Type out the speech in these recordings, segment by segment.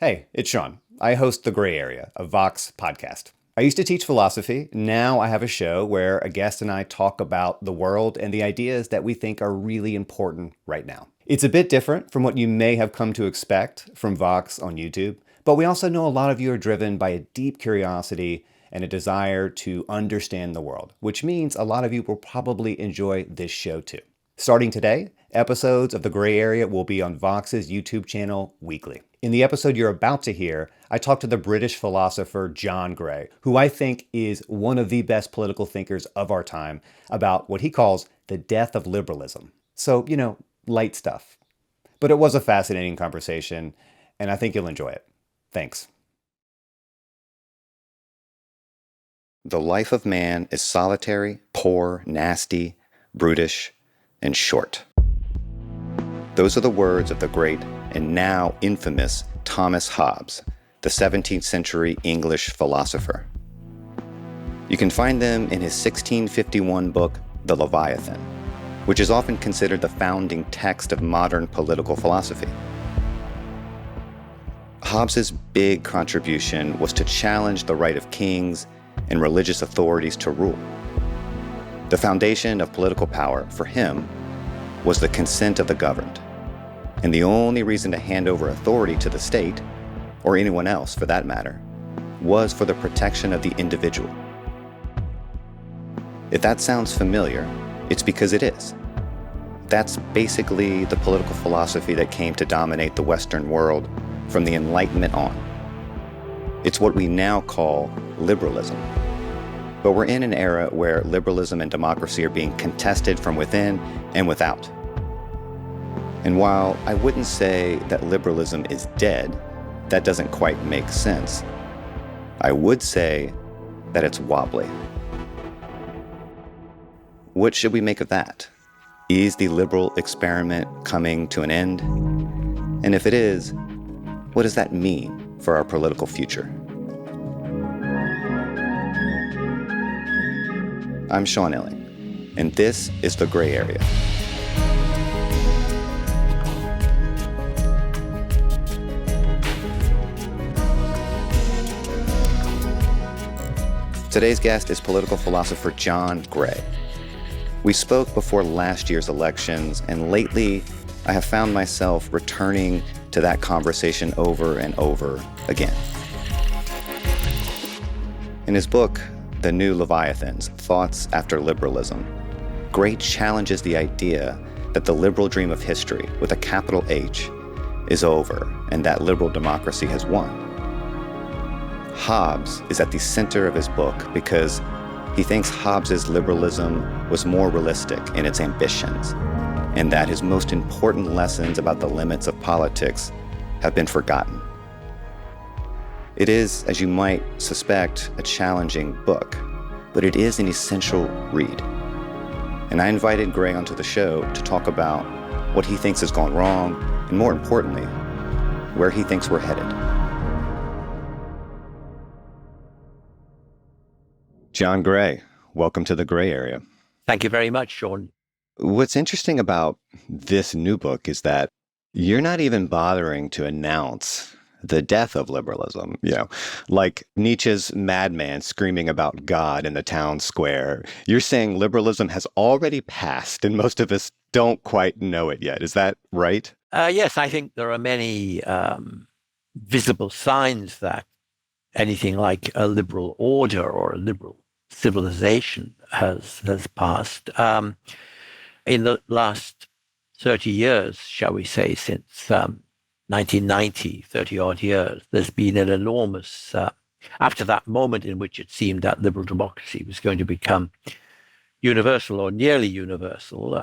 Hey, it's Sean. I host The Gray Area, a Vox podcast. I used to teach philosophy. Now I have a show where a guest and I talk about the world and the ideas that we think are really important right now. It's a bit different from what you may have come to expect from Vox on YouTube, but we also know a lot of you are driven by a deep curiosity and a desire to understand the world, which means a lot of you will probably enjoy this show too. Starting today, episodes of The Gray Area will be on Vox's YouTube channel weekly. In the episode you're about to hear, I talked to the British philosopher John Gray, who I think is one of the best political thinkers of our time, about what he calls the death of liberalism. So, light stuff. But it was a fascinating conversation, and I think you'll enjoy it. Thanks. The life of man is solitary, poor, nasty, brutish, and short. Those are the words of the great and now infamous Thomas Hobbes, the 17th century English philosopher. You can find them in his 1651 book, The Leviathan, which is often considered the founding text of modern political philosophy. Hobbes's big contribution was to challenge the right of kings and religious authorities to rule. The foundation of political power, for him, was the consent of the governed. And the only reason to hand over authority to the state, or anyone else for that matter, was for the protection of the individual. If that sounds familiar, it's because it is. That's basically the political philosophy that came to dominate the Western world from the Enlightenment on. It's what we now call liberalism. But we're in an era where liberalism and democracy are being contested from within and without. And while I wouldn't say that liberalism is dead, that doesn't quite make sense. I would say that it's wobbly. What should we make of that? Is the liberal experiment coming to an end? And if it is, what does that mean for our political future? I'm Sean Illing, and this is The Gray Area. Today's guest is political philosopher John Gray. We spoke before last year's elections, and lately I have found myself returning to that conversation over and over again. In his book, The New Leviathans, Thoughts After Liberalism, Gray challenges the idea that the liberal dream of history, with a capital H, is over and that liberal democracy has won. Hobbes is at the center of his book because he thinks Hobbes's liberalism was more realistic in its ambitions, and that his most important lessons about the limits of politics have been forgotten. It is, as you might suspect, a challenging book, but it is an essential read. And I invited Gray onto the show to talk about what he thinks has gone wrong, and more importantly, where he thinks we're headed. John Gray, welcome to The Gray Area. Thank you very much, Sean. What's interesting about this new book is that you're not even bothering to announce the death of liberalism, like Nietzsche's madman screaming about God in the town square. You're saying liberalism has already passed and most of us don't quite know it yet. Is that right? Yes, I think there are many visible signs that anything like a liberal order or a liberal civilization has passed. In the last 30 years, shall we say, since 1990, 30-odd years, there's been an enormous, after that moment in which it seemed that liberal democracy was going to become universal or nearly universal,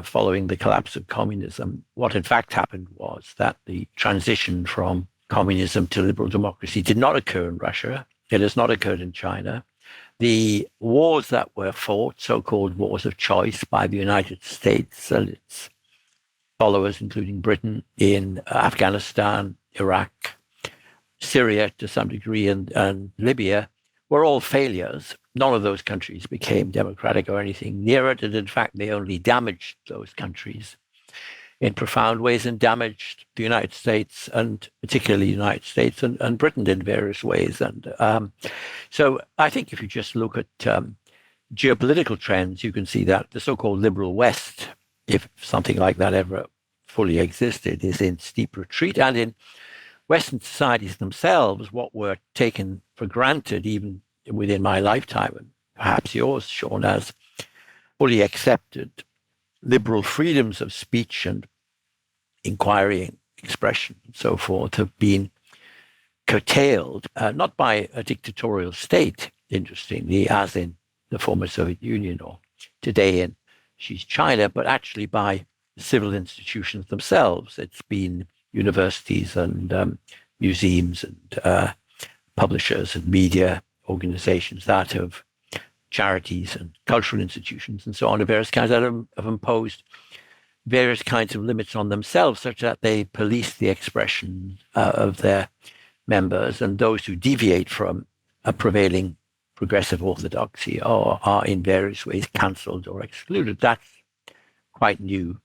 following the collapse of communism, what in fact happened was that the transition from communism to liberal democracy did not occur in Russia. It has not occurred in China. The wars that were fought, so-called wars of choice by the United States and its followers, including Britain, in Afghanistan, Iraq, Syria to some degree, and Libya, were all failures. None of those countries became democratic or anything near it, and in fact, they only damaged those countries. in profound ways and damaged the United States, and particularly the United States and Britain in various ways. And so I think if you just look at geopolitical trends, you can see that the so-called liberal West, if something like that ever fully existed, is in steep retreat. And in Western societies themselves, what were taken for granted, even within my lifetime, and perhaps yours, Sean, as fully accepted liberal freedoms of speech and inquiry and expression and so forth, have been curtailed, not by a dictatorial state, interestingly, as in the former Soviet Union or today in Xi's China, but actually by civil institutions themselves. It's been universities and museums and publishers and media organizations that have charities and cultural institutions and so on of various kinds that have imposed various kinds of limits on themselves, such that they police the expression of their members, and those who deviate from a prevailing progressive orthodoxy are in various ways cancelled or excluded. That's quite new,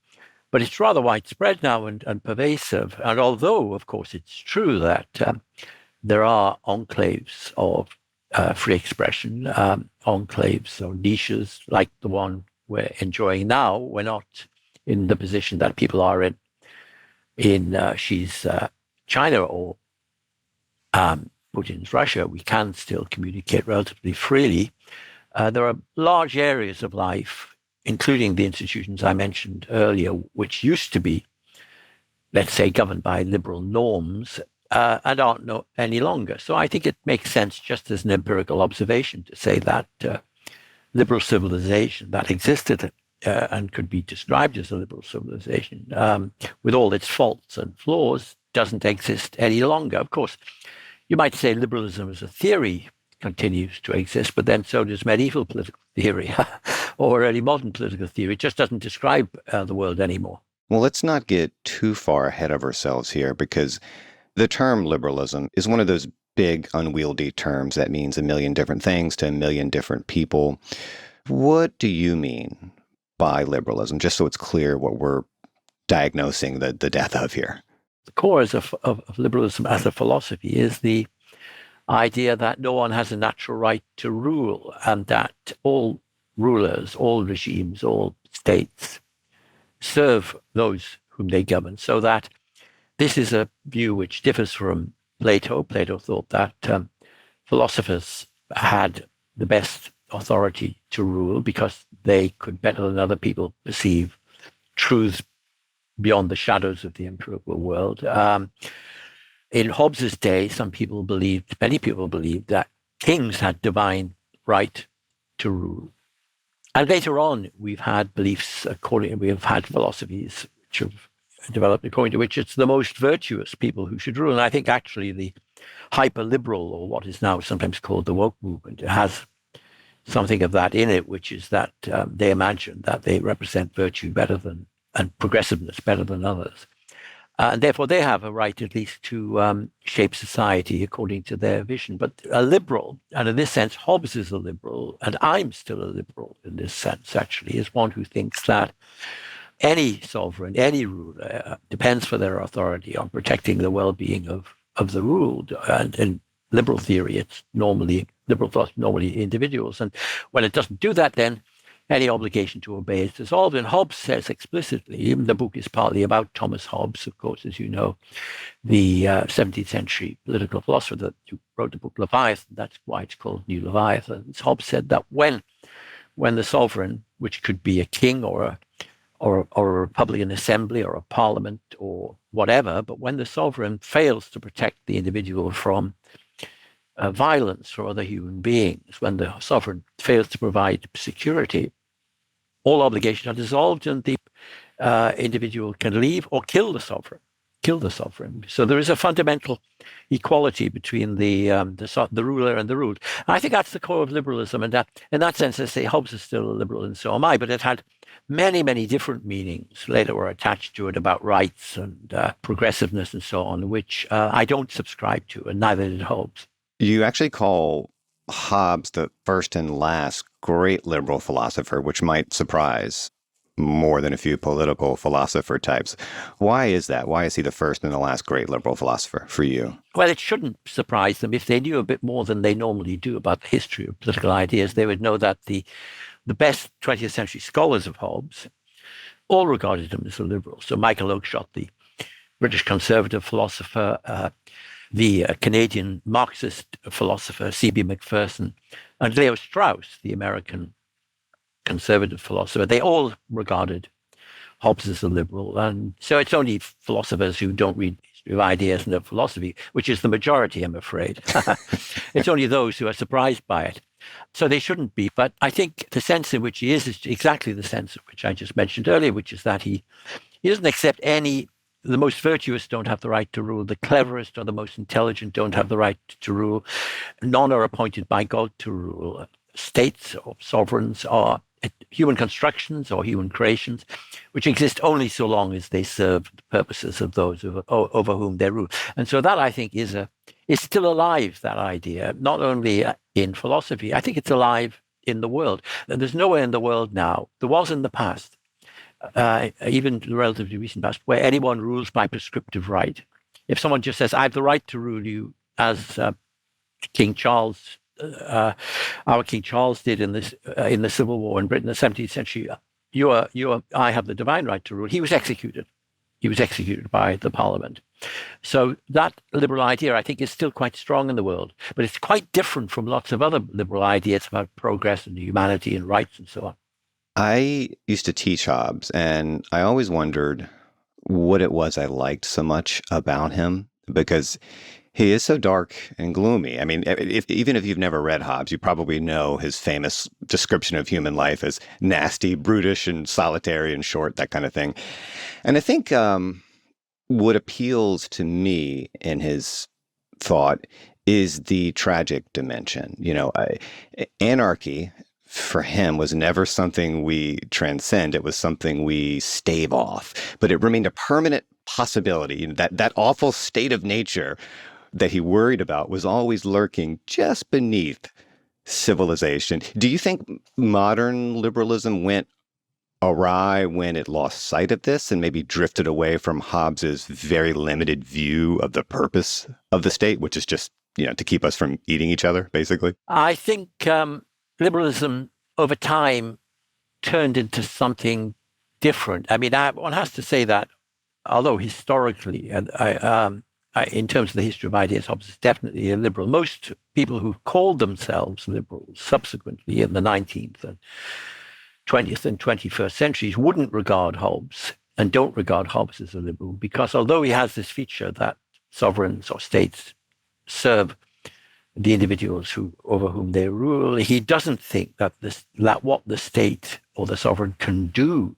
but it's rather widespread now and pervasive. And although, of course, it's true that there are enclaves of free expression, enclaves or niches like the one we're enjoying now, we're not in the position that people are in Xi's China or Putin's Russia. We can still communicate relatively freely. There are large areas of life, including the institutions I mentioned earlier, which used to be, let's say, governed by liberal norms, and aren't any longer. So I think it makes sense, just as an empirical observation, to say that liberal civilization that existed and could be described as a liberal civilization, with all its faults and flaws, doesn't exist any longer. Of course, you might say liberalism as a theory continues to exist, but then so does medieval political theory or early modern political theory. It just doesn't describe the world anymore. Well, let's not get too far ahead of ourselves here, because the term liberalism is one of those big, unwieldy terms that means a million different things to a million different people. What do you mean by liberalism, just so it's clear what we're diagnosing the death of here? The core of liberalism as a philosophy is the idea that no one has a natural right to rule, and that all rulers, all regimes, all states serve those whom they govern. So that this is a view which differs from Plato. Plato thought that philosophers had the best authority to rule because they could better than other people perceive truths beyond the shadows of the empirical world. In Hobbes's day, many people believed that kings had divine right to rule. And later on, we've had philosophies which have developed according to which it's the most virtuous people who should rule. And I think actually the hyper-liberal, or what is now sometimes called the woke movement, has something of that in it, which is that they imagine that they represent virtue better than, and progressiveness better than others. And therefore they have a right at least to shape society according to their vision. But a liberal, and in this sense, Hobbes is a liberal, and I'm still a liberal in this sense, actually, is one who thinks that any sovereign, any ruler depends for their authority on protecting the well-being of the ruled. And in liberal theory, liberal philosophy, normally individuals. And when it doesn't do that, then any obligation to obey is dissolved. And Hobbes says explicitly, even the book is partly about Thomas Hobbes, of course, as you know, the 17th century political philosopher who wrote the book Leviathan. That's why it's called New Leviathans. Hobbes said that when the sovereign, which could be a king or a Republican assembly or a parliament or whatever, but when the sovereign fails to protect the individual from violence for other human beings, when the sovereign fails to provide security, all obligations are dissolved and the individual can leave or kill the sovereign. So there is a fundamental equality between the ruler and the ruled. And I think that's the core of liberalism. And that, in that sense, I say Hobbes is still a liberal, and so am I. But it had many, many different meanings later were attached to it about rights and progressiveness and so on, which I don't subscribe to, and neither did Hobbes. You actually call Hobbes the first and last great liberal philosopher, which might surprise more than a few political philosopher types. Why is that? Why is he the first and the last great liberal philosopher for you? Well, it shouldn't surprise them. If they knew a bit more than they normally do about the history of political ideas, they would know that the best 20th century scholars of Hobbes all regarded him as a liberal. So Michael Oakeshott, the British conservative philosopher, the Canadian Marxist philosopher, C.B. Macpherson, and Leo Strauss, the American conservative philosopher, they all regarded Hobbes as a liberal. And so it's only philosophers who don't read history of ideas and of philosophy, which is the majority, I'm afraid. It's only those who are surprised by it. So they shouldn't be. But I think the sense in which he is exactly the sense which I just mentioned earlier, which is that he doesn't accept any. The most virtuous don't have the right to rule. The cleverest or the most intelligent don't have the right to rule. None are appointed by God to rule. States or sovereigns are human constructions or human creations, which exist only so long as they serve the purposes of those over whom they rule. And so that, I think, is still alive, that idea, not only in philosophy. I think it's alive in the world. And there's nowhere in the world now, there was in the past, even the relatively recent past, where anyone rules by prescriptive right. If someone just says, I have the right to rule you, as King Charles, our King Charles did in the Civil War in Britain in the 17th century, I have the divine right to rule. He was executed. He was executed by the Parliament. So that liberal idea, I think, is still quite strong in the world, but it's quite different from lots of other liberal ideas about progress and humanity and rights and so on. I used to teach Hobbes, and I always wondered what it was I liked so much about him, because he is so dark and gloomy. I mean, even if you've never read Hobbes, you probably know his famous description of human life as nasty, brutish, and solitary and short, that kind of thing. And I think what appeals to me in his thought is the tragic dimension. Anarchy for him was never something we transcend. It was something we stave off, but it remained a permanent possibility. That awful state of nature that he worried about was always lurking just beneath civilization. Do you think modern liberalism went awry when it lost sight of this and maybe drifted away from Hobbes's very limited view of the purpose of the state, which is just, to keep us from eating each other, basically? I think liberalism over time turned into something different. I mean, one has to say that, although historically, and in terms of the history of ideas, Hobbes is definitely a liberal. Most people who called themselves liberals subsequently in the 19th and 20th and 21st centuries wouldn't regard Hobbes and don't regard Hobbes as a liberal, because although he has this feature that sovereigns or states serve the individuals over whom they rule, he doesn't think that what the state or the sovereign can do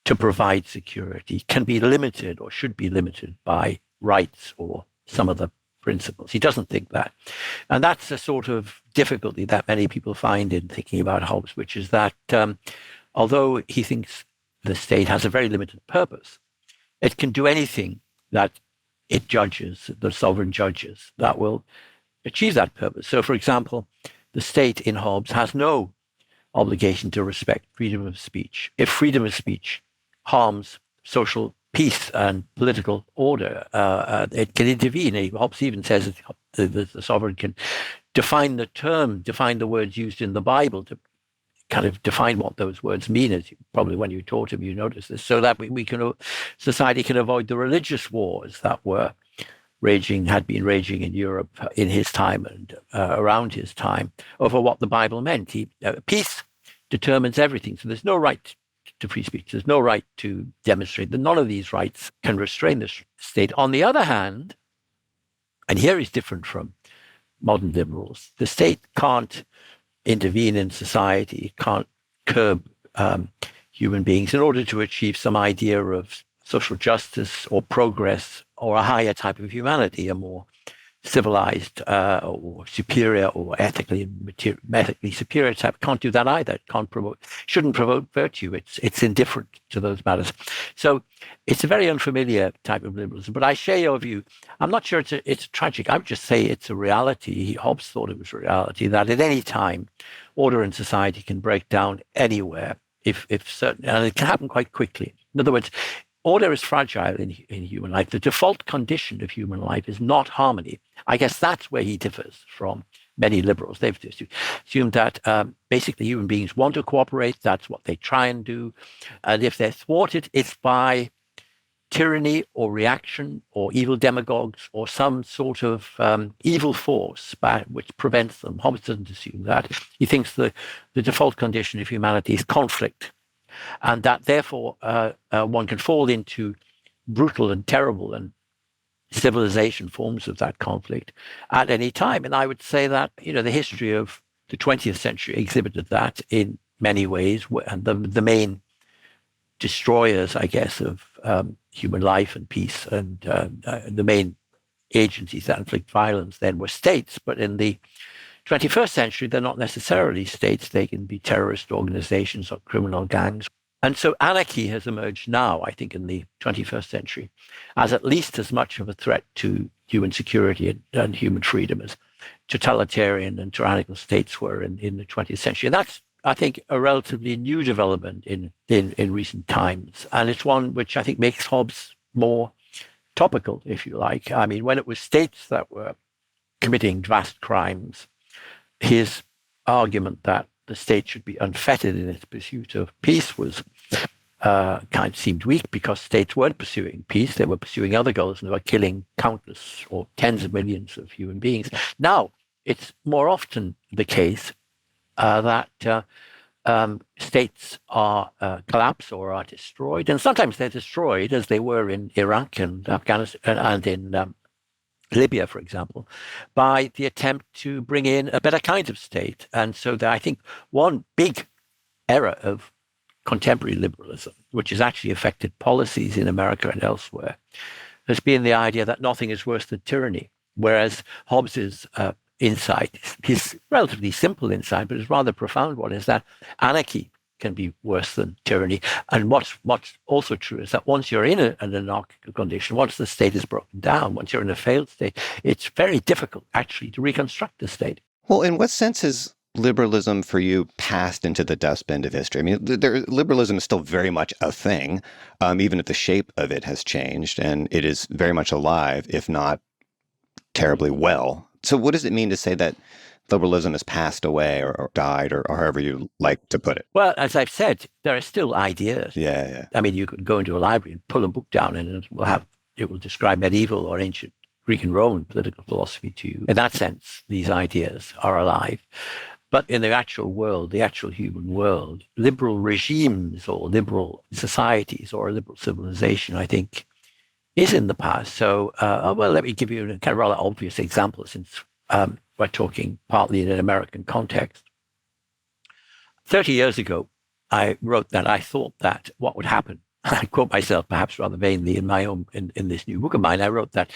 to provide security can be limited or should be limited by rights or some other principles. He doesn't think that. And that's a sort of difficulty that many people find in thinking about Hobbes, which is that although he thinks the state has a very limited purpose, it can do anything that it judges, the sovereign judges, that will achieve that purpose. So, for example, the state in Hobbes has no obligation to respect freedom of speech. If freedom of speech harms social peace and political order, it can intervene. Hobbes even says that the sovereign can define the words used in the Bible to kind of define what those words mean, as probably when you taught him, you noticed this, so that society can avoid the religious wars that had been raging in Europe in his time and around his time over what the Bible meant. Peace determines everything. So there's no right to free speech. There's no right to demonstrate. None of these rights can restrain the state. On the other hand, and here is different from modern liberals, the state can't intervene in society, can't curb human beings in order to achieve some idea of social justice or progress or a higher type of humanity, a more civilized or superior or ethically superior type. Can't do that either. Shouldn't promote virtue. It's indifferent to those matters. So it's a very unfamiliar type of liberalism. But I share your view. I'm not sure it's tragic. I would just say it's a reality. Hobbes thought it was a reality that at any time, order in society can break down anywhere. if certain, and it can happen quite quickly. In other words, order is fragile in human life. The default condition of human life is not harmony. I guess that's where he differs from many liberals. They've assumed that basically human beings want to cooperate. That's what they try and do. And if they're thwarted, it's by tyranny or reaction or evil demagogues or some sort of evil force which prevents them. Hobbes doesn't assume that. He thinks the default condition of humanity is conflict, and that therefore one can fall into brutal and terrible and civilization forms of that conflict at any time. And I would say that, the history of the 20th century exhibited that in many ways, and the main destroyers, I guess, of human life and peace, and the main agencies that inflict violence then were states. But in the 21st century, they're not necessarily states. They can be terrorist organizations or criminal gangs. And so anarchy has emerged now, I think, in the 21st century, as at least as much of a threat to human security and human freedom as totalitarian and tyrannical states were in the 20th century. And that's, I think, a relatively new development in recent times. And it's one which I think makes Hobbes more topical, if you like. I mean, when it was states that were committing vast crimes, his argument that the state should be unfettered in its pursuit of peace was kind of seemed weak, because states weren't pursuing peace. They were pursuing other goals, and they were killing countless or tens of millions of human beings. Now, it's more often the case that states are collapse or are destroyed, and sometimes they're destroyed, as they were in Iraq and Afghanistan and in Libya, for example, by the attempt to bring in a better kind of state. And so I think one big error of contemporary liberalism, which has actually affected policies in America and elsewhere, has been the idea that nothing is worse than tyranny, whereas Hobbes's insight, his relatively simple insight, but it's rather profound one, is that anarchy can be worse than tyranny. And what's also true is that once you're in an anarchical condition, once the state is broken down, once you're in a failed state, it's very difficult actually to reconstruct the state. Well, in what sense has liberalism for you passed into the dustbin of history? I mean, liberalism is still very much a thing, even if the shape of it has changed, and it is very much alive, if not terribly well. So what does it mean to say that liberalism has passed away or died, or however you like to put it? Well, as I've said, there are still ideas. Yeah. I mean, you could go into a library and pull a book down, and it will describe medieval or ancient Greek and Roman political philosophy to you. In that sense, these ideas are alive. But in the actual world, the actual human world, liberal regimes or liberal societies or a liberal civilization, I think, is in the past. So, let me give you a kind of rather obvious example, since we're talking partly in an American context. 30 years ago, I wrote that I thought that what would happen, I quote myself perhaps rather vainly in this new book of mine, I wrote that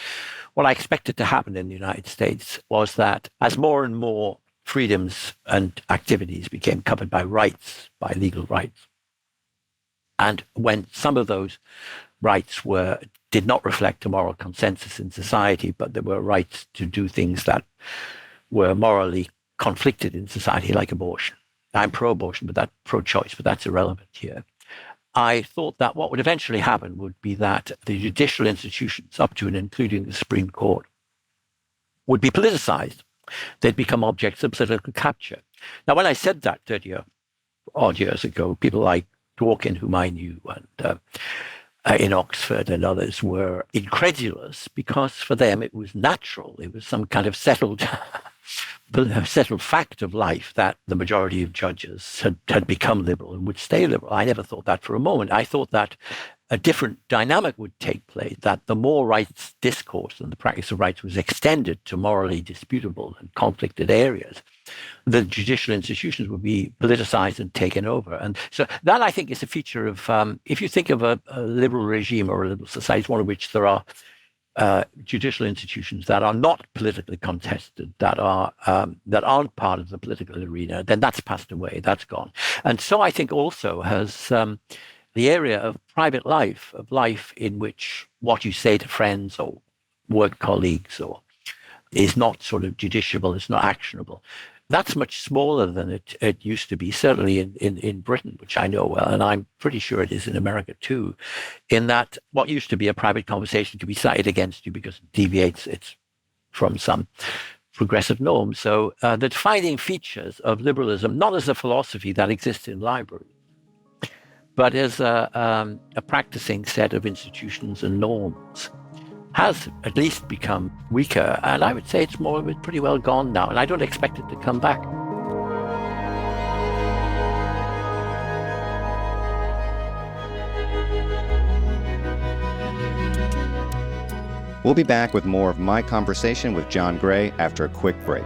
what I expected to happen in the United States was that as more and more freedoms and activities became covered by rights, by legal rights, and when some of those rights did not reflect a moral consensus in society, but there were rights to do things that were morally conflicted in society, like abortion. I'm pro-abortion, pro-choice, but that's irrelevant here. I thought that what would eventually happen would be that the judicial institutions, up to and including the Supreme Court, would be politicized. They'd become objects of political capture. Now, when I said that 30-odd years ago, people like Dworkin, whom I knew, and in Oxford and others were incredulous, because for them it was natural. It was some kind of settled fact of life that the majority of judges had become liberal and would stay liberal. I never thought that for a moment. I thought that a different dynamic would take place, that the more rights discourse and the practice of rights was extended to morally disputable and conflicted areas, the judicial institutions would be politicized and taken over. And so that, I think, is a feature of, if you think of a liberal regime or a liberal society, one of which there are judicial institutions that are not politically contested, that aren't part of the political arena, then that's passed away, that's gone. And so I think also has the area of private life, of life in which what you say to friends or work colleagues or is not sort of judiciable, it's not actionable, that's much smaller than it used to be, certainly in Britain, which I know well, and I'm pretty sure it is in America too, in that what used to be a private conversation can be cited against you because it deviates it from some progressive norms. So the defining features of liberalism, not as a philosophy that exists in libraries, but as a practicing set of institutions and norms, has at least become weaker. And I would say it's pretty well gone now. And I don't expect it to come back. We'll be back with more of my conversation with John Gray after a quick break.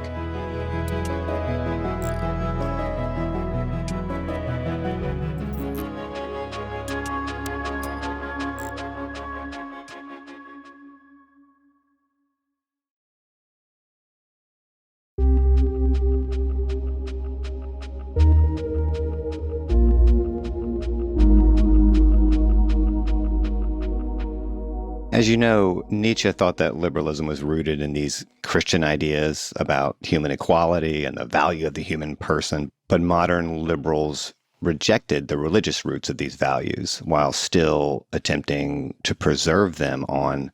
As you know, Nietzsche thought that liberalism was rooted in these Christian ideas about human equality and the value of the human person, but modern liberals rejected the religious roots of these values while still attempting to preserve them on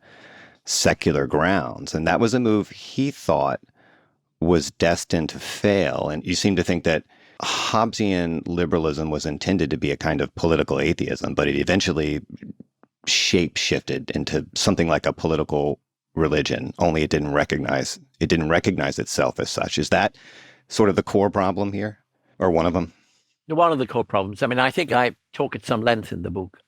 secular grounds. And that was a move he thought was destined to fail. And you seem to think that Hobbesian liberalism was intended to be a kind of political atheism, but it eventually shape-shifted into something like a political religion, only it didn't recognize itself as such. Is that sort of the core problem here, or one of them? One of the core problems. I mean, I think I talk at some length in the book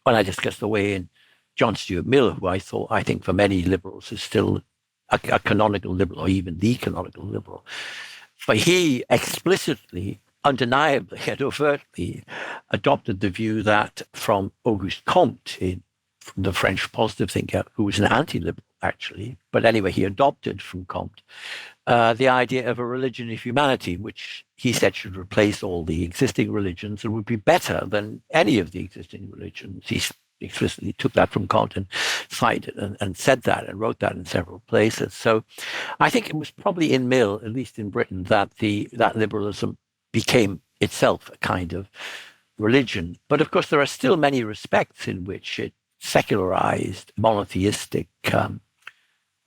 when I discuss the way in John Stuart Mill, who I think for many liberals is still a canonical liberal, or even the canonical liberal. But he explicitly, undeniably and overtly adopted the view that from Auguste Comte, from the French positive thinker, who was an anti-liberal actually, but anyway, he adopted from Comte the idea of a religion of humanity, which he said should replace all the existing religions and would be better than any of the existing religions. He explicitly took that from Comte and cited and said that and wrote that in several places. So I think it was probably in Mill, at least in Britain, that liberalism became itself a kind of religion. But of course, there are still many respects in which it secularized monotheistic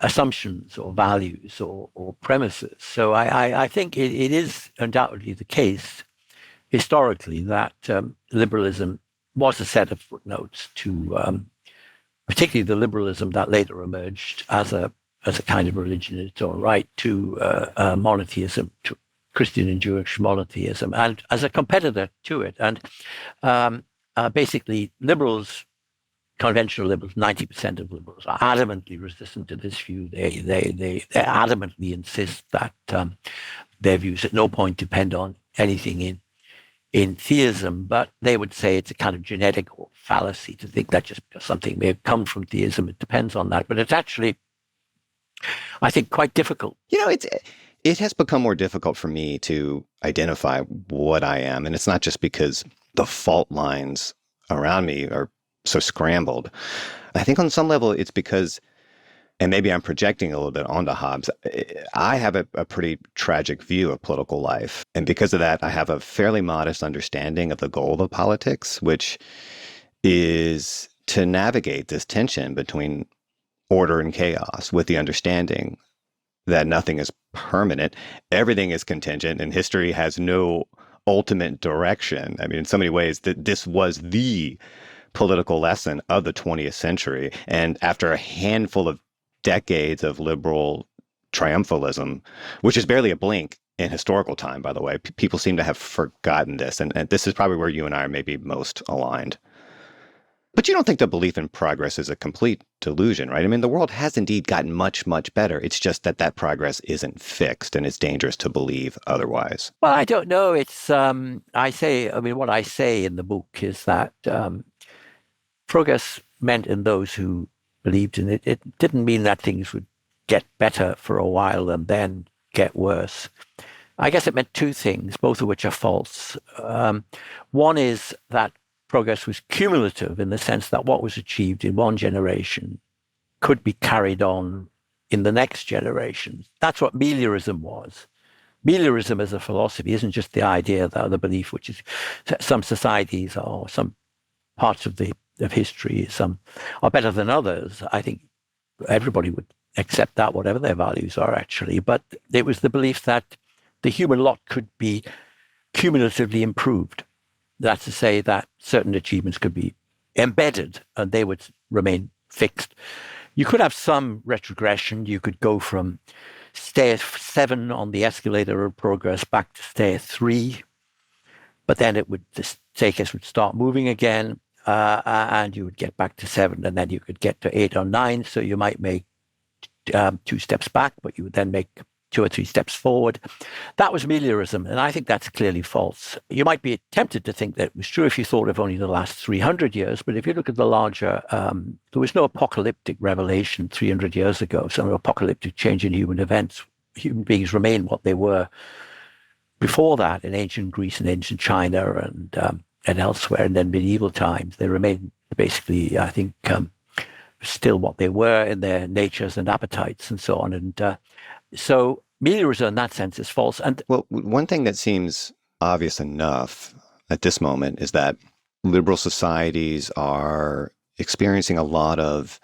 assumptions or values or premises. So I think it is undoubtedly the case historically that liberalism was a set of footnotes to particularly the liberalism that later emerged as a kind of religion in its own right, to monotheism, to Christian and Jewish monotheism, and as a competitor to it. And basically, liberals, conventional liberals, 90% of liberals are adamantly resistant to this view. They adamantly insist that their views at no point depend on anything in theism, but they would say it's a kind of genetic fallacy to think that just because something may have come from theism, it depends on that. But it's actually, I think, quite difficult. It has become more difficult for me to identify what I am. And it's not just because the fault lines around me are so scrambled. I think on some level it's because, and maybe I'm projecting a little bit onto Hobbes, I have a pretty tragic view of political life. And because of that, I have a fairly modest understanding of the goal of politics, which is to navigate this tension between order and chaos with the understanding that nothing is permanent, everything is contingent, and history has no ultimate direction. I mean, in so many ways, this was the political lesson of the 20th century. And after a handful of decades of liberal triumphalism, which is barely a blink in historical time, by the way, people seem to have forgotten this. And this is probably where you and I are maybe most aligned. But you don't think the belief in progress is a complete delusion, right? I mean, the world has indeed gotten much, much better. It's just that progress isn't fixed, and it's dangerous to believe otherwise. Well, I don't know. It's, what I say in the book is that progress meant in those who believed in it. It didn't mean that things would get better for a while and then get worse. I guess it meant two things, both of which are false. One is that progress was cumulative in the sense that what was achieved in one generation could be carried on in the next generation. That's what meliorism was. Meliorism as a philosophy isn't just the idea, the belief, which is some societies or some parts of history, some are better than others. I think everybody would accept that, whatever their values are, actually. But it was the belief that the human lot could be cumulatively improved. That's to say that certain achievements could be embedded and they would remain fixed. You could have some retrogression. You could go from stair 7 on the escalator of progress back to stair 3, but then the staircase would start moving again, and you would get back to 7, and then you could get to 8 or 9. So you might make 2 steps back, but you would then make 2 or 3 steps forward. That was meliorism, and I think that's clearly false. You might be tempted to think that it was true if you thought of only the last 300 years, but if you look at the larger, there was no apocalyptic revelation 300 years ago, some apocalyptic change in human events. Human beings remain what they were before that in ancient Greece and ancient China and elsewhere, and then medieval times. They remain basically, I think, still what they were in their natures and appetites and so on. And so meliorism in that sense is false. And well, one thing that seems obvious enough at this moment is that liberal societies are experiencing a lot of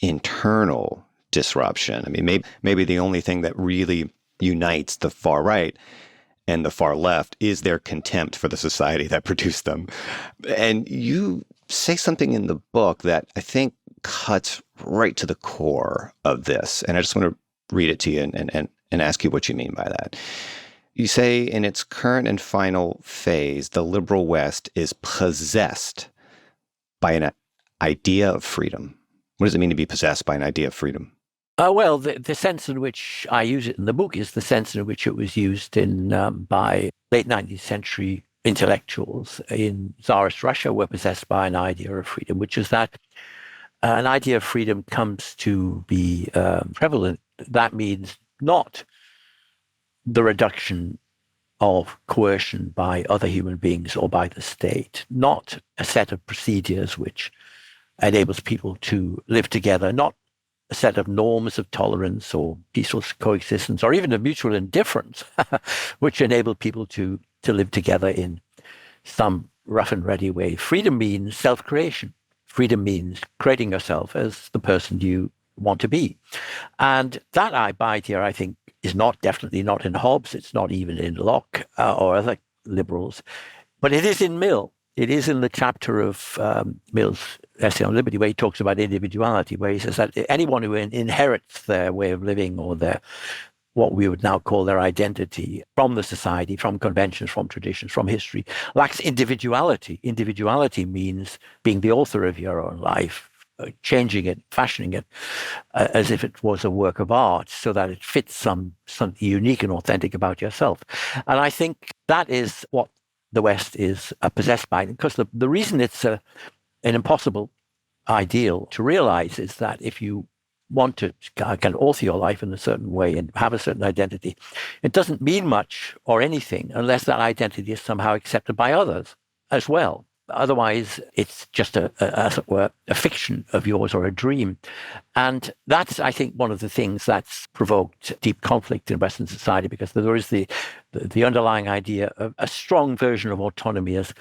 internal disruption. I mean, maybe the only thing that really unites the far right and the far left is their contempt for the society that produced them. And you say something in the book that I think cuts right to the core of this. And I just want to read it to you and ask you what you mean by that. You say, in its current and final phase, the liberal West is possessed by an idea of freedom. What does it mean to be possessed by an idea of freedom? Well, the sense in which I use it in the book is the sense in which it was used by late 19th century intellectuals in Tsarist Russia were possessed by an idea of freedom, which is that an idea of freedom comes to be prevalent. That means not the reduction of coercion by other human beings or by the state, not a set of procedures which enables people to live together, not a set of norms of tolerance or peaceful coexistence or even of mutual indifference, which enable people to live together in some rough and ready way. Freedom means self-creation. Freedom means creating yourself as the person you want to be. And that idea, I think, is definitely not in Hobbes. It's not even in Locke or other liberals, but it is in Mill. It is in the chapter of Mill's Essay on Liberty where he talks about individuality, where he says that anyone who inherits their way of living or what we would now call their identity from the society, from conventions, from traditions, from history, lacks individuality. Individuality means being the author of your own life, changing it, fashioning it as if it was a work of art so that it fits something unique and authentic about yourself. And I think that is what the West is possessed by, because the reason it's an impossible ideal to realize is that if you want to kind of author your life in a certain way and have a certain identity, it doesn't mean much or anything unless that identity is somehow accepted by others as well. Otherwise, it's just as it were, a fiction of yours or a dream. And that's, I think, one of the things that's provoked deep conflict in Western society, because there is the underlying idea of a strong version of autonomy as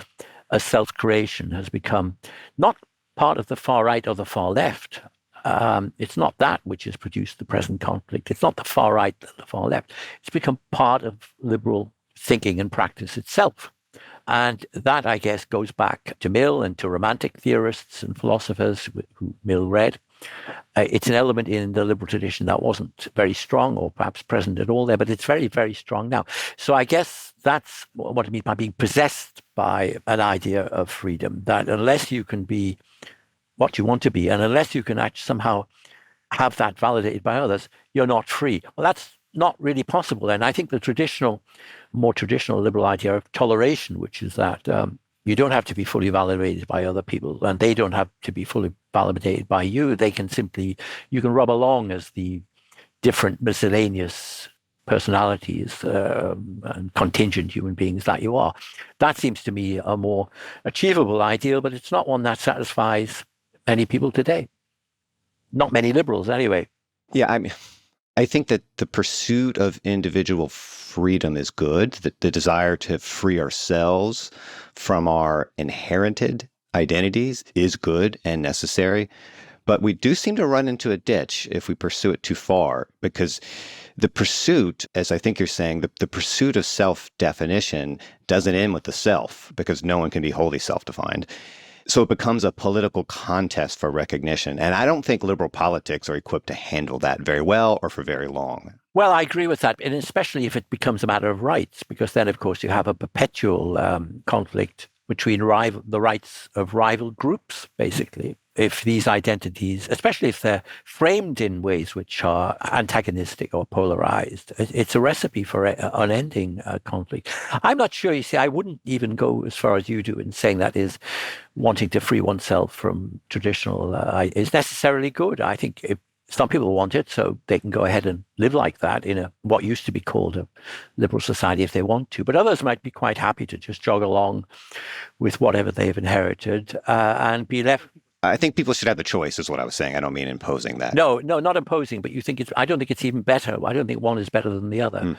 self-creation has become not part of the far right or the far left. It's not that which has produced the present conflict. It's not the far right or the far left. It's become part of liberal thinking and practice itself. And that, I guess, goes back to Mill and to romantic theorists and philosophers who Mill read. It's an element in the liberal tradition that wasn't very strong or perhaps present at all there, but it's very, very strong now. So I guess that's what I mean by being possessed by an idea of freedom, that unless you can be what you want to be, and unless you can actually somehow have that validated by others, you're not free. Well, that's not really possible. And I think the more traditional liberal idea of toleration, which is that you don't have to be fully validated by other people, and they don't have to be fully validated by you. You can rub along as the different miscellaneous personalities and contingent human beings that you are. That seems to me a more achievable ideal, but it's not one that satisfies many people today. Not many liberals, anyway. Yeah, I mean, I think that the pursuit of individual freedom is good, that the desire to free ourselves from our inherited identities is good and necessary. But we do seem to run into a ditch if we pursue it too far, because the pursuit, as I think you're saying, the pursuit of self-definition doesn't end with the self, because no one can be wholly self-defined. So it becomes a political contest for recognition. And I don't think liberal politics are equipped to handle that very well or for very long. Well, I agree with that, and especially if it becomes a matter of rights, because then, of course, you have a perpetual conflict between the rights of rival groups, basically. If these identities, especially if they're framed in ways which are antagonistic or polarized, it's a recipe for unending conflict. I'm not sure, you see, I wouldn't even go as far as you do in saying that is wanting to free oneself from traditional is necessarily good. I think some people want it, so they can go ahead and live like that in what used to be called a liberal society if they want to. But others might be quite happy to just jog along with whatever they've inherited and be left. I think people should have the choice, is what I was saying. I don't mean imposing that. No, not imposing, but you think I don't think it's even better. I don't think one is better than the other.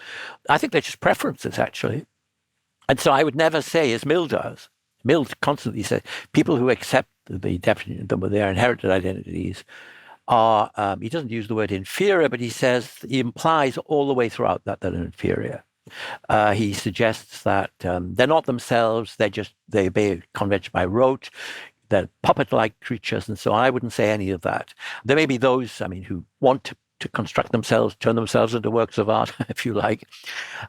I think they're just preferences, actually. And so I would never say, as Mill does, Mill constantly says, people who accept the definition of their inherited identities are, he doesn't use the word inferior, but he implies all the way throughout that they're inferior. He suggests that they're not themselves, they obey convention by rote, they're puppet-like creatures, and so on. I wouldn't say any of that. There may be those, who want to construct themselves, turn themselves into works of art, if you like.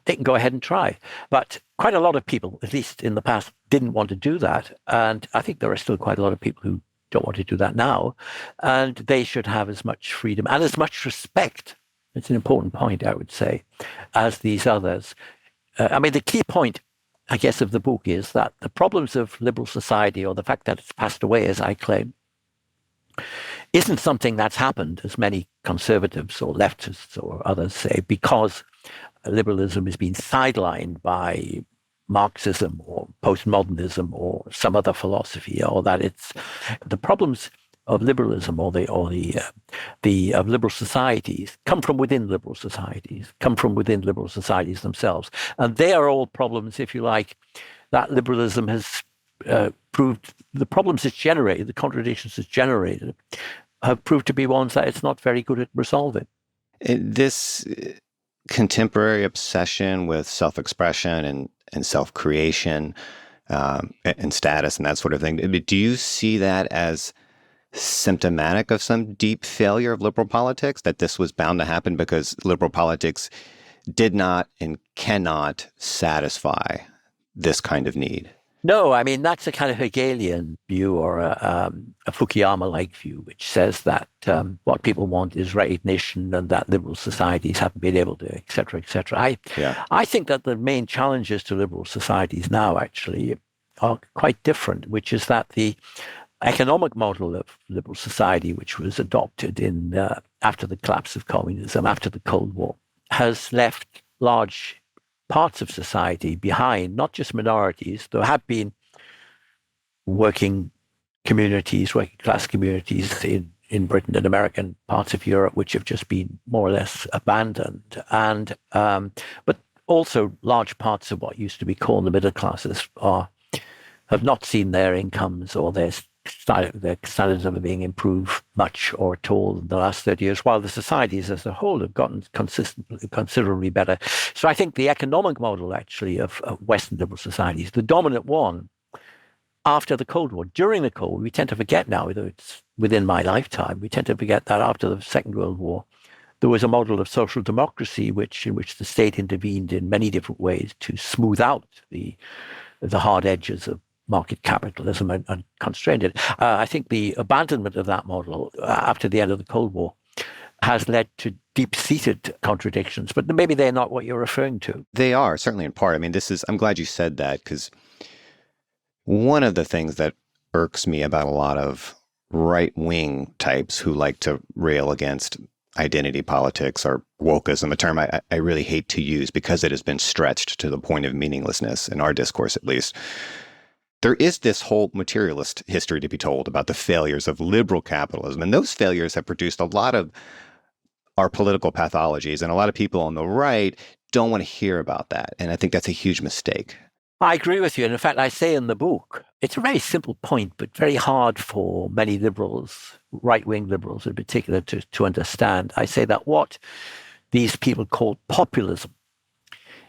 They can go ahead and try. But quite a lot of people, at least in the past, didn't want to do that. And I think there are still quite a lot of people who don't want to do that now. And they should have as much freedom and as much respect. It's an important point, I would say, as these others. The key point, I guess, of the book is that the problems of liberal society, or the fact that it's passed away, as I claim, isn't something that's happened, as many conservatives or leftists or others say, because liberalism has been sidelined by Marxism or postmodernism or some other philosophy, or that it's the problems of liberalism of liberal societies come from within liberal societies, themselves. And they are all problems, if you like, that liberalism has proved, the problems it's generated, the contradictions it's generated, have proved to be ones that it's not very good at resolving. This contemporary obsession with self-expression and self-creation and status and that sort of thing, do you see that as symptomatic of some deep failure of liberal politics, that this was bound to happen because liberal politics did not and cannot satisfy this kind of need? No, that's a kind of Hegelian view, or a Fukuyama-like view, which says that what people want is recognition, and that liberal societies haven't been able to, et cetera, et cetera. I think that the main challenges to liberal societies now actually are quite different, which is that the economic model of liberal society, which was adopted after the collapse of communism, after the Cold War, has left large parts of society behind, not just minorities. There have been working class communities in Britain and America and parts of Europe, which have just been more or less abandoned. And but also large parts of what used to be called the middle classes have not seen their incomes or their standards of living improve much or at all in the last 30 years, while the societies as a whole have gotten considerably better. So I think the economic model, actually, of Western liberal societies, the dominant one after the Cold War. During the Cold War, we tend to forget now, though it's within my lifetime, we tend to forget that after the Second World War, there was a model of social democracy in which the state intervened in many different ways to smooth out the hard edges of market capitalism and constrained it. I think the abandonment of that model after the end of the Cold War has led to deep-seated contradictions, but maybe they're not what you're referring to. They are, certainly in part. I'm glad you said that, because one of the things that irks me about a lot of right-wing types who like to rail against identity politics, or wokeism, a term I really hate to use because it has been stretched to the point of meaninglessness in our discourse, at least. There is this whole materialist history to be told about the failures of liberal capitalism, and those failures have produced a lot of our political pathologies. And a lot of people on the right don't want to hear about that. And I think that's a huge mistake. I agree with you. And in fact, I say in the book, it's a very simple point, but very hard for many liberals, right-wing liberals in particular, to understand. I say that what these people call populism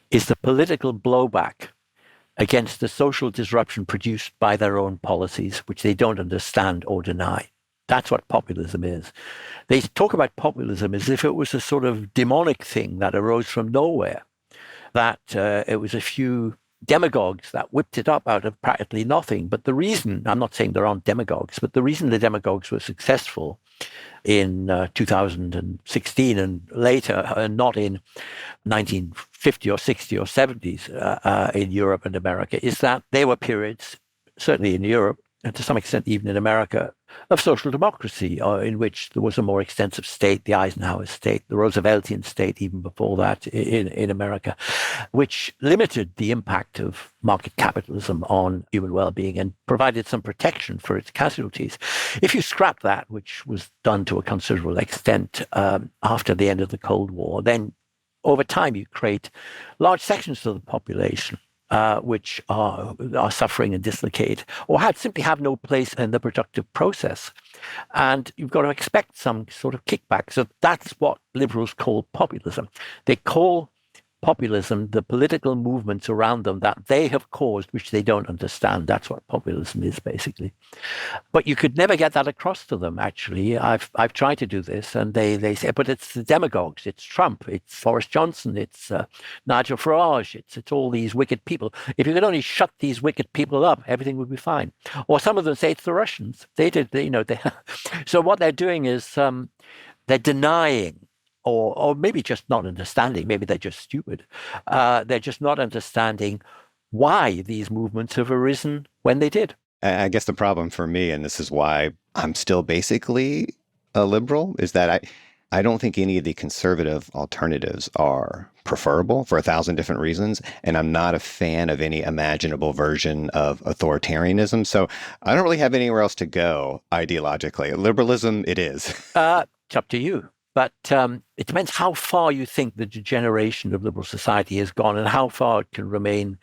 is the political blowback against the social disruption produced by their own policies, which they don't understand or deny. That's what populism is. They talk about populism as if it was a sort of demonic thing that arose from nowhere, that it was a few demagogues that whipped it up out of practically nothing. But the reason, I'm not saying there aren't demagogues, but the reason the demagogues were successful in 2016 and later, and not in 1950 or 60 or 70s in Europe and America, is that there were periods, certainly in Europe, and to some extent even in America, of social democracy, in which there was a more extensive state, the Eisenhower state, the Rooseveltian state, even before that in America, which limited the impact of market capitalism on human well-being and provided some protection for its casualties. If you scrap that, which was done to a considerable extent after the end of the Cold War, then over time you create large sections of the population which are suffering and dislocate, or simply have no place in the productive process. And you've got to expect some sort of kickback. So that's what liberals call populism. They call populism the political movements around them that they have caused, which they don't understand. That's what populism is, basically. But you could never get that across to them, actually. I've tried to do this, and they say, but it's the demagogues, it's Trump, it's Boris Johnson, it's Nigel Farage, it's all these wicked people. If you could only shut these wicked people up, everything would be fine. Or some of them say it's the Russians. So what they're doing is they're denying, or maybe just not understanding, maybe they're just stupid. They're just not understanding why these movements have arisen when they did. I guess the problem for me, and this is why I'm still basically a liberal, is that I don't think any of the conservative alternatives are preferable for 1,000 different reasons. And I'm not a fan of any imaginable version of authoritarianism. So I don't really have anywhere else to go ideologically. Liberalism, it is. It's up to you. But it depends how far you think the degeneration of liberal society has gone and how far it can remain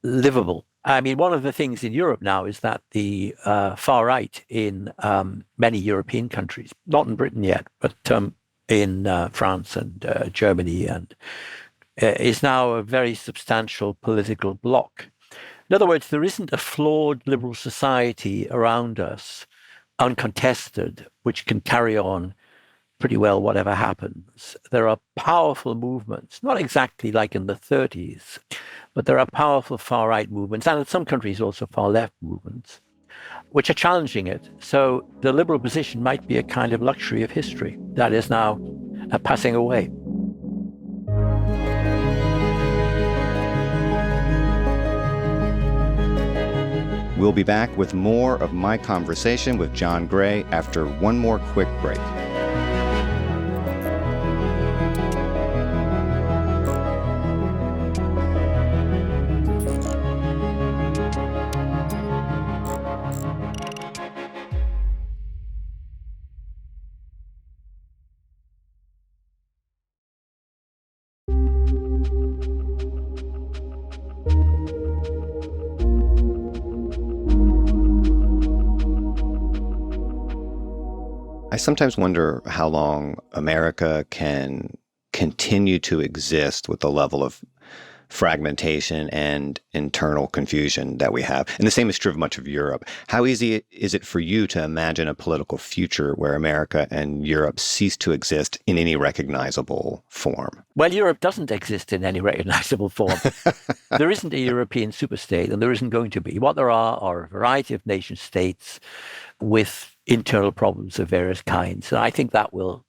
livable. I mean, one of the things in Europe now is that the far right in many European countries, not in Britain yet, but in France and Germany, and is now a very substantial political bloc. In other words, there isn't a flawed liberal society around us, uncontested, which can carry on pretty well whatever happens. There are powerful movements, not exactly like in the 30s, but there are powerful far-right movements, and in some countries also far-left movements, which are challenging it. So the liberal position might be a kind of luxury of history that is now passing away. We'll be back with more of my conversation with John Gray after one more quick break. I sometimes wonder how long America can continue to exist with the level of fragmentation and internal confusion that we have. And the same is true of much of Europe. How easy is it for you to imagine a political future where America and Europe cease to exist in any recognizable form? Well, Europe doesn't exist in any recognizable form. There isn't a European superstate, and there isn't going to be. What there are a variety of nation states with internal problems of various kinds. And I think that will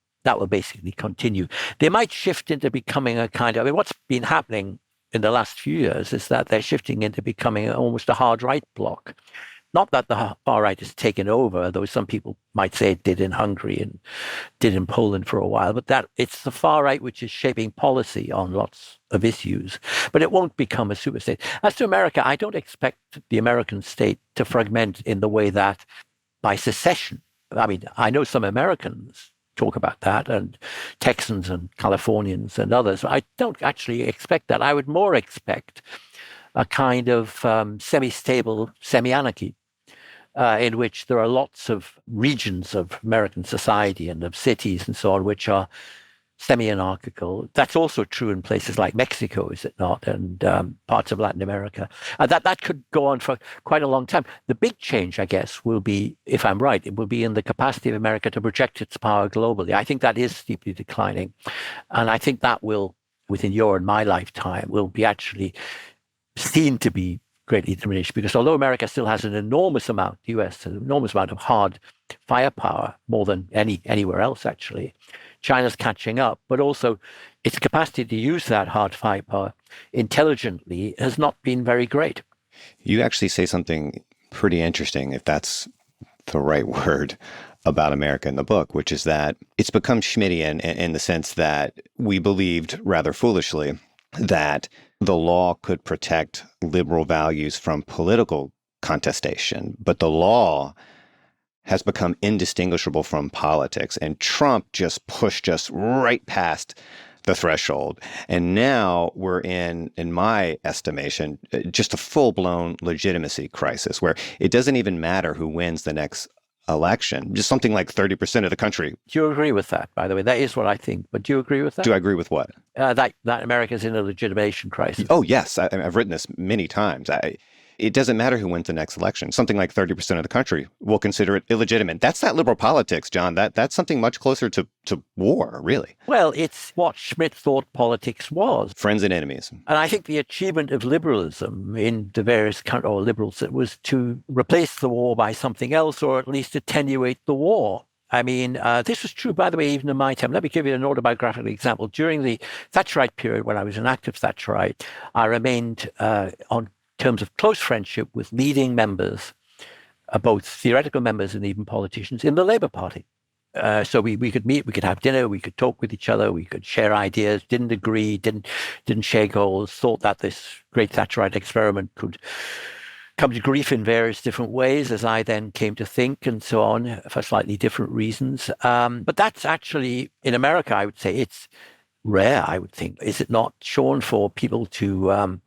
basically continue. They might shift into becoming a kind of, what's been happening in the last few years is that they're shifting into becoming almost a hard right bloc. Not that the far right has taken over, though some people might say it did in Hungary and did in Poland for a while, but that it's the far right which is shaping policy on lots of issues. But it won't become a superstate. As to America, I don't expect the American state to fragment in the way that by secession. I mean, I know some Americans talk about that, and Texans and Californians and others. I don't actually expect that. I would more expect a kind of semi-stable, semi-anarchy, in which there are lots of regions of American society and of cities and so on, which are semi-anarchical. That's also true in places like Mexico, is it not? And parts of Latin America. That could go on for quite a long time. The big change, I guess, will be, if I'm right, it will be in the capacity of America to project its power globally. I think that is steeply declining. And I think that will, within your and my lifetime, will be actually seen to be greatly diminished, because although America still has an enormous amount, the US, an enormous amount of hard firepower, more than anywhere else actually, China's catching up, but also its capacity to use that hard firepower intelligently has not been very great. You actually say something pretty interesting, if that's the right word, about America in the book, which is that it's become Schmittian in the sense that we believed, rather foolishly, that the law could protect liberal values from political contestation, but the law has become indistinguishable from politics. And Trump just pushed us right past the threshold. And now we're in my estimation, just a full-blown legitimacy crisis where it doesn't even matter who wins the next election. Just something like 30% of the country. Do you agree with that, by the way? That is what I think. But do you agree with that? Do I agree with what? That America's in a legitimation crisis. Oh, yes. I've written this many times. It doesn't matter who wins the next election. Something like 30% of the country will consider it illegitimate. That's not liberal politics, John. That's something much closer to war, really. Well, it's what Schmitt thought politics was. Friends and enemies. And I think the achievement of liberalism in the various countries, or liberals, it was to replace the war by something else, or at least attenuate the war. I mean, this was true, by the way, even in my time. Let me give you an autobiographical example. During the Thatcherite period, when I was an active Thatcherite, I remained on terms of close friendship with leading members, both theoretical members and even politicians in the Labour Party. So we could meet, we could have dinner, we could talk with each other, we could share ideas, didn't agree, didn't share goals, thought that this great Thatcherite experiment could come to grief in various different ways, as I then came to think, and so on, for slightly different reasons. But that's actually, in America, I would say it's rare, I would think. Is it not, Sean, for people to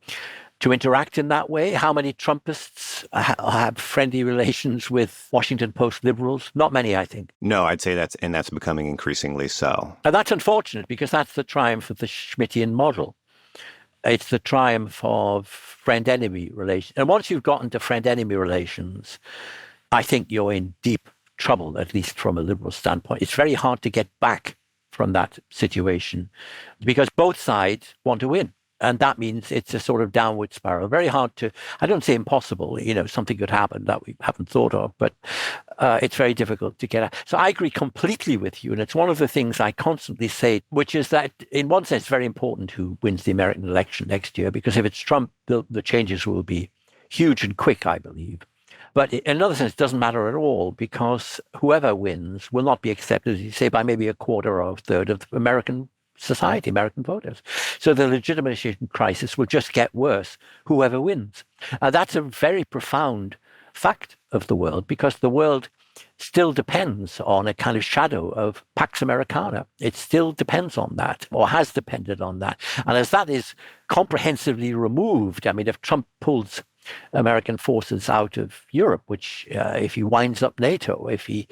interact in that way? How many Trumpists have friendly relations with Washington Post liberals? Not many, I think. No, I'd say that's becoming increasingly so. And that's unfortunate, because that's the triumph of the Schmittian model. It's the triumph of friend-enemy relations. And once you've gotten to friend-enemy relations, I think you're in deep trouble, at least from a liberal standpoint. It's very hard to get back from that situation, because both sides want to win. And that means it's a sort of downward spiral. Very hard to, I don't say impossible, something could happen that we haven't thought of, but it's very difficult to get at. So I agree completely with you. And it's one of the things I constantly say, which is that in one sense, it's very important who wins the American election next year, because if it's Trump, the changes will be huge and quick, I believe. But in another sense, it doesn't matter at all, because whoever wins will not be accepted, as you say, by maybe a quarter or a third of American society, American voters. So the legitimation crisis will just get worse, whoever wins. That's a very profound fact of the world, because the world still depends on a kind of shadow of Pax Americana. It still depends on that, or has depended on that. And as that is comprehensively removed, I mean, if Trump pulls American forces out of Europe, which if he winds up NATO, if he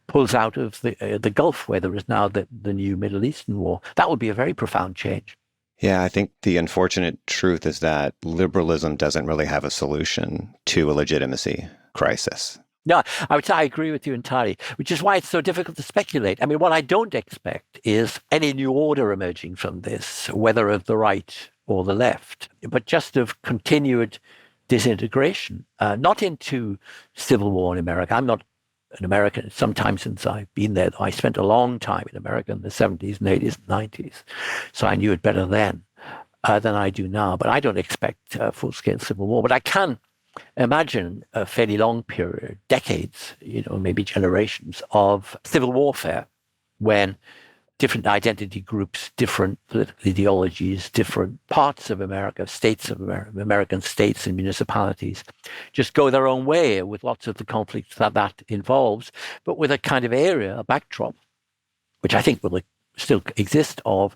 pulls out of the Gulf, where there is now the new Middle Eastern war, that would be a very profound change. Yeah, I think the unfortunate truth is that liberalism doesn't really have a solution to a legitimacy crisis. No, I would say I agree with you entirely, which is why it's so difficult to speculate. I mean, what I don't expect is any new order emerging from this, whether of the right or the left, but just of continued disintegration, not into civil war in America. I'm not an American. Sometime since I've been there, though. I spent a long time in America in the 70s and 80s and 90s, so I knew it better then than I do now. But I don't expect full-scale civil war. But I can imagine a fairly long period, decades, maybe generations of civil warfare, when different identity groups, different political ideologies, different parts of America, states of America, American states and municipalities, just go their own way with lots of the conflicts that involves, but with a kind of area, a backdrop, which I think will still exist, of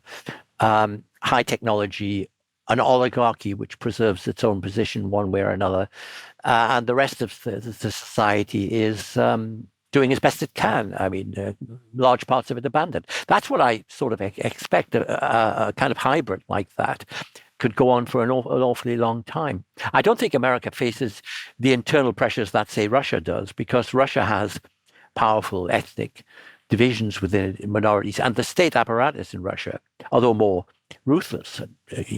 high technology, an oligarchy which preserves its own position one way or another, and the rest of the society is doing as best it can. I mean, large parts of it abandoned. That's what I sort of expect, a kind of hybrid like that could go on for an awfully long time. I don't think America faces the internal pressures that, say, Russia does, because Russia has powerful ethnic divisions within minorities, and the state apparatus in Russia, although more ruthless and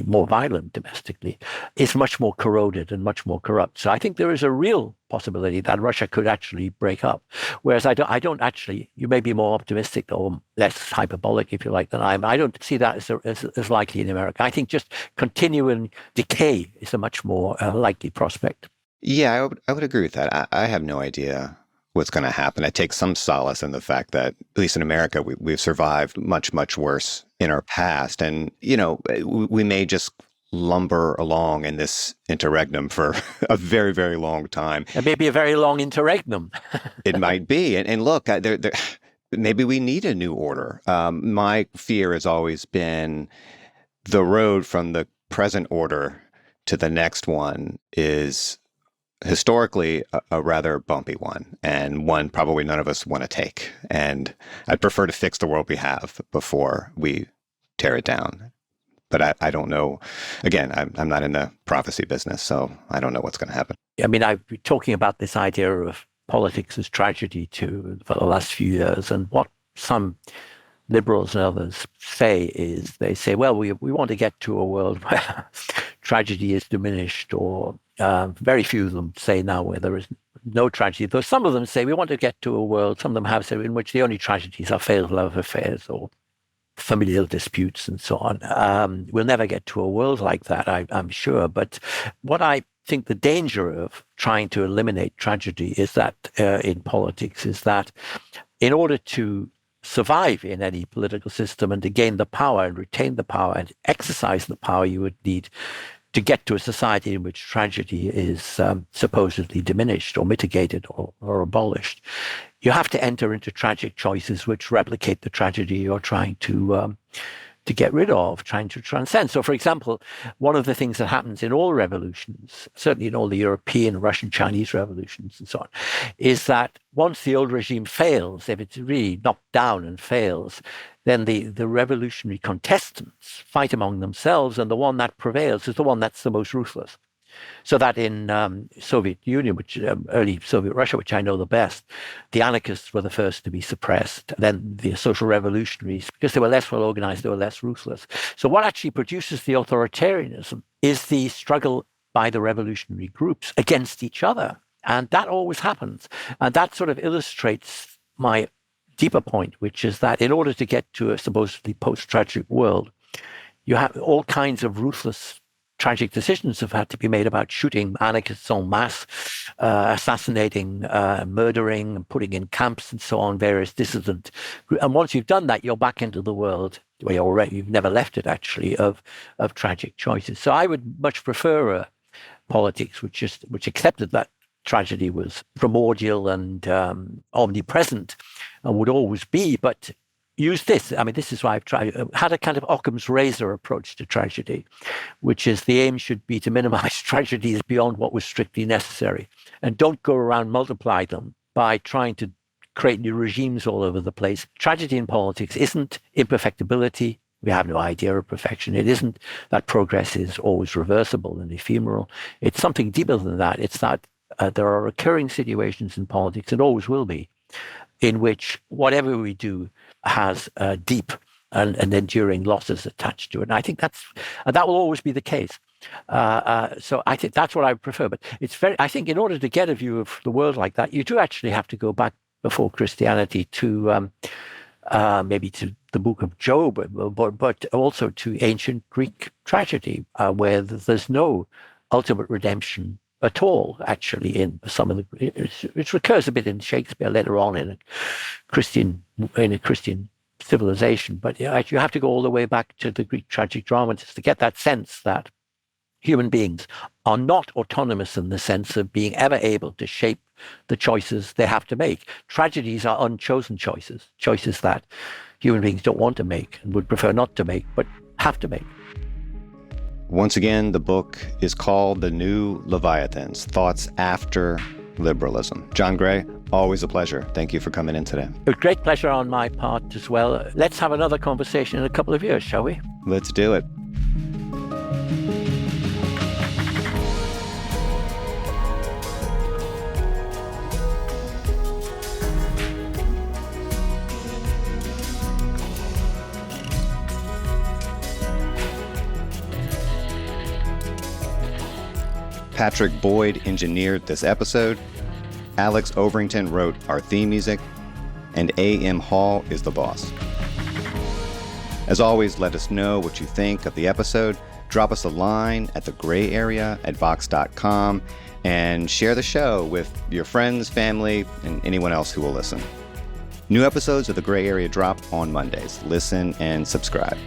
more violent domestically, is much more corroded and much more corrupt. So I think there is a real possibility that Russia could actually break up. Whereas I don't actually, you may be more optimistic or less hyperbolic, if you like, than I am. I don't see that as likely in America. I think just continuing decay is a much more likely prospect. Yeah, I would agree with that. I have no idea what's going to happen. I take some solace in the fact that, at least in America, we've survived much, much worse in our past. And, we may just lumber along in this interregnum for a very, very long time. It may be a very long interregnum. It might be. And look, maybe we need a new order. My fear has always been the road from the present order to the next one is historically a rather bumpy one, and one probably none of us want to take. And I'd prefer to fix the world we have before we tear it down. But I don't know. Again, I'm not in the prophecy business, so I don't know what's going to happen. I mean, I've been talking about this idea of politics as tragedy for the last few years, and what some liberals and others say is they say, well, we want to get to a world where tragedy is diminished, or very few of them say now where there is no tragedy. Though some of them say we want to get to a world, some of them have said, in which the only tragedies are failed love affairs or familial disputes and so on. We'll never get to a world like that, I'm sure. But what I think the danger of trying to eliminate tragedy is that in politics is that in order to survive in any political system and to gain the power and retain the power and exercise the power you would need to get to a society in which tragedy is supposedly diminished or mitigated or abolished, you have to enter into tragic choices which replicate the tragedy you're trying to get rid of, trying to transcend. So, for example, one of the things that happens in all revolutions, certainly in all the European, Russian, Chinese revolutions and so on, is that once the old regime fails, if it's really knocked down and fails, then the revolutionary contestants fight among themselves, and the one that prevails is the one that's the most ruthless. So that in Soviet Union, which early Soviet Russia, which I know the best, the anarchists were the first to be suppressed. Then the social revolutionaries, because they were less well organized, they were less ruthless. So what actually produces the authoritarianism is the struggle by the revolutionary groups against each other. And that always happens. And that sort of illustrates my deeper point, which is that in order to get to a supposedly post-tragic world, you have all kinds of ruthless tragic decisions have had to be made about shooting anarchists en masse, assassinating, murdering, putting in camps and so on, various dissident groups. And once you've done that, you're back into the world where you've never left it, actually, of tragic choices. So I would much prefer politics which accepted that tragedy was primordial and omnipresent and would always be, but use this. I mean, this is why I've had a kind of Occam's razor approach to tragedy, which is the aim should be to minimize tragedies beyond what was strictly necessary. And don't go around multiply them by trying to create new regimes all over the place. Tragedy in politics isn't imperfectibility. We have no idea of perfection. It isn't that progress is always reversible and ephemeral. It's something deeper than that. It's that there are recurring situations in politics, and always will be, in which whatever we do has deep and enduring losses attached to it. And I think that will always be the case. So I think that's what I prefer. But I think in order to get a view of the world like that, you do actually have to go back before Christianity to maybe to the book of Job, but also to ancient Greek tragedy, where there's no ultimate redemption at all, actually, in some of it recurs a bit in Shakespeare later on in a Christian civilization. But you have to go all the way back to the Greek tragic dramatists to get that sense that human beings are not autonomous in the sense of being ever able to shape the choices they have to make. Tragedies are unchosen choices, choices that human beings don't want to make and would prefer not to make, but have to make. Once again, the book is called The New Leviathans, Thoughts After Liberalism. John Gray, always a pleasure. Thank you for coming in today. A great pleasure on my part as well. Let's have another conversation in a couple of years, shall we? Let's do it. Patrick Boyd engineered this episode. Alex Overington wrote our theme music, and A.M. Hall is the boss. As always, let us know what you think of the episode. Drop us a line at thegrayarea@vox.com and share the show with your friends, family, and anyone else who will listen. New episodes of The Gray Area drop on Mondays. Listen and subscribe.